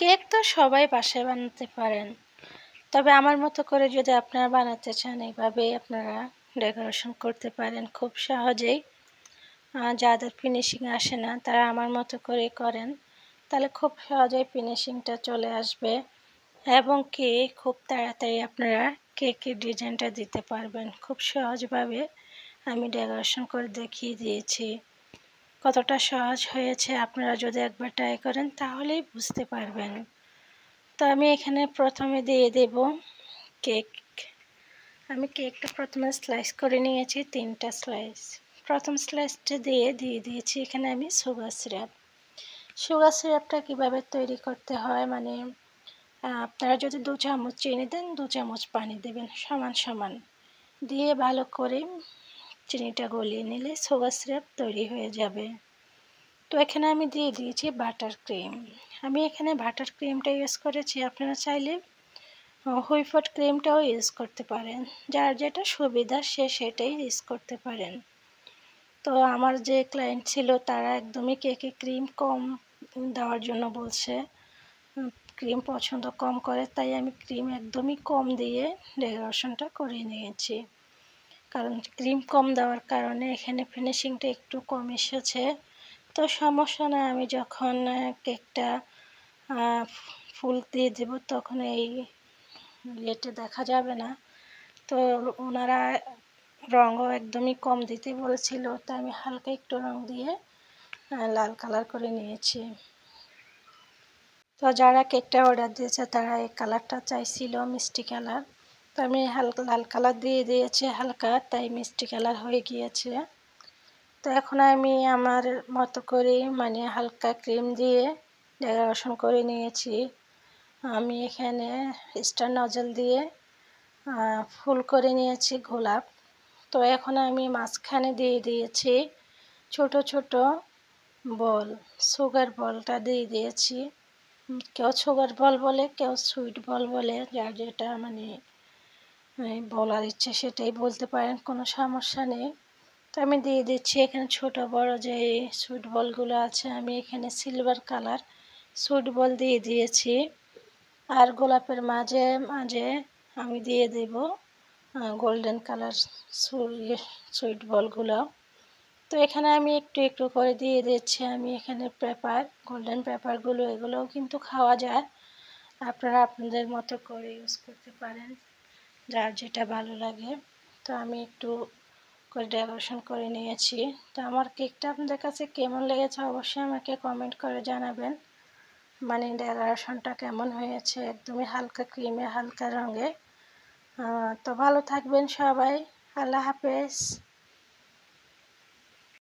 Cake তো সবাই বাসায় বানাতে পারেন, তবে আমার মতো করে যদি আপনারা বানাতে চান এইভাবেই আপনারা ডেকোরেশন করতে পারেন খুব সহজেই। যাদের ফিনিশিং আসে না তারা আমার মতো করে করেন, তাহলে খুব সহজেই ফিনিশিংটা চলে আসবে এবং কি খুব তাড়াতাড়ি আপনারা কেকের ডিজাইনটা দিতে পারবেন। খুব সহজভাবে আমি ডেকোরেশন করে দেখিয়ে দিয়েছি। কতটা সহজ হয়েছে আপনারা যদি একবার ট্রাই করেন তাহলেই বুঝতে পারবেন। তো আমি এখানে প্রথমে দিয়ে দেব কেক। আমি কেকটা প্রথমে স্লাইস করে নিয়েছি 3টা স্লাইস। প্রথম স্লাইসটা দিয়ে দিয়েছি এখানে আমি সুগার সিরাপ। সুগার সিরাপটা কীভাবে তৈরি করতে হয়, মানে আপনারা যদি 2 চামচ চিনি দেন 2 চামচ পানি দেবেন সমান সমান দিয়ে ভালো করে চিনিটা গলিয়ে নিলে সুগার সিরাপ তৈরি হয়ে যাবে। তো এখানে আমি দিয়ে দিয়েছি বাটার ক্রিম। আমি এখানে বাটার ক্রিমটা ইউজ করেছি, আপনারা চাইলে হুইপড ক্রিমটাও ইউজ করতে পারেন, যার যেটা সুবিধা সে সেটাই ইউজ করতে পারেন। তো আমার যে ক্লায়েন্ট ছিল তারা একদমই কেকে ক্রিম কম দেওয়ার জন্য বলছে, ক্রিম পছন্দ কম করে, তাই আমি ক্রিম একদমই কম দিয়ে ডেকোরেশনটা করে নিয়েছি। কারণ ক্রিম কম দেওয়ার কারণে এখানে ফিনিশিংটা একটু কম এসেছে। তো সমস্যা না, আমি যখন কেকটা ফুল দিয়ে দেব তখন এই ইয়েটা দেখা যাবে না। তো ওনারা রঙও একদমই কম দিতে বলেছিল, তো আমি হালকা একটু রঙ দিয়ে লাল কালার করে নিয়েছি। তো যারা কেকটা অর্ডার দিয়েছে তারা এই কালারটা চাইছিল মিষ্টি কালার, তো আমি হালকা লাল কালার দিয়ে দিয়েছি হালকা, তাই মিষ্টি কালার হয়ে গিয়েছে। তো এখন আমি আমার মতো করে মানে হালকা ক্রিম দিয়ে ডেকোরেশন করে নিয়েছি। আমি এখানে স্টার নজল দিয়ে ফুল করে নিয়েছি গোলাপ। তো এখন আমি মাঝখানে দিয়ে দিয়েছি ছোট ছোট বল, সুগার বলটা দিয়ে দিয়েছি। কেউ সুগার বল বলে, কেউ সুইট বল বলে, যার যেটা মানে বলার ইচ্ছে সেটাই বলতে পারেন, কোনো সমস্যা নেই। তো আমি দিয়ে দিচ্ছি এখানে ছোট বড় যে সুইট বলগুলো আছে, আমি এখানে সিলভার কালার সুইট বল দিয়ে দিয়েছি। আর গোলাপের মাঝে মাঝে আমি দিয়ে দেব গোল্ডেন কালার সুইট বলগুলো। তো এখানে আমি একটু একটু করে দিয়ে দিচ্ছি আমি এখানে পেপার, গোল্ডেন পেপারগুলো, এগুলোও কিন্তু খাওয়া যায়, আপনারা আপনাদের মতো করে ইউজ করতে পারেন, যার যেটা ভালো লাগে। তো আমি একটু করে ডেকোরেশন করে নিয়েছি। তো আমার কেকটা আপনাদের কাছে কেমন লেগেছে অবশ্যই আমাকে কমেন্ট করে জানাবেন, মানে ডেকোরেশনটা কেমন হয়েছে, একদমই হালকা ক্রিমে হালকা রঙে। তো ভালো থাকবেন সবাই, আল্লাহ হাফেজ।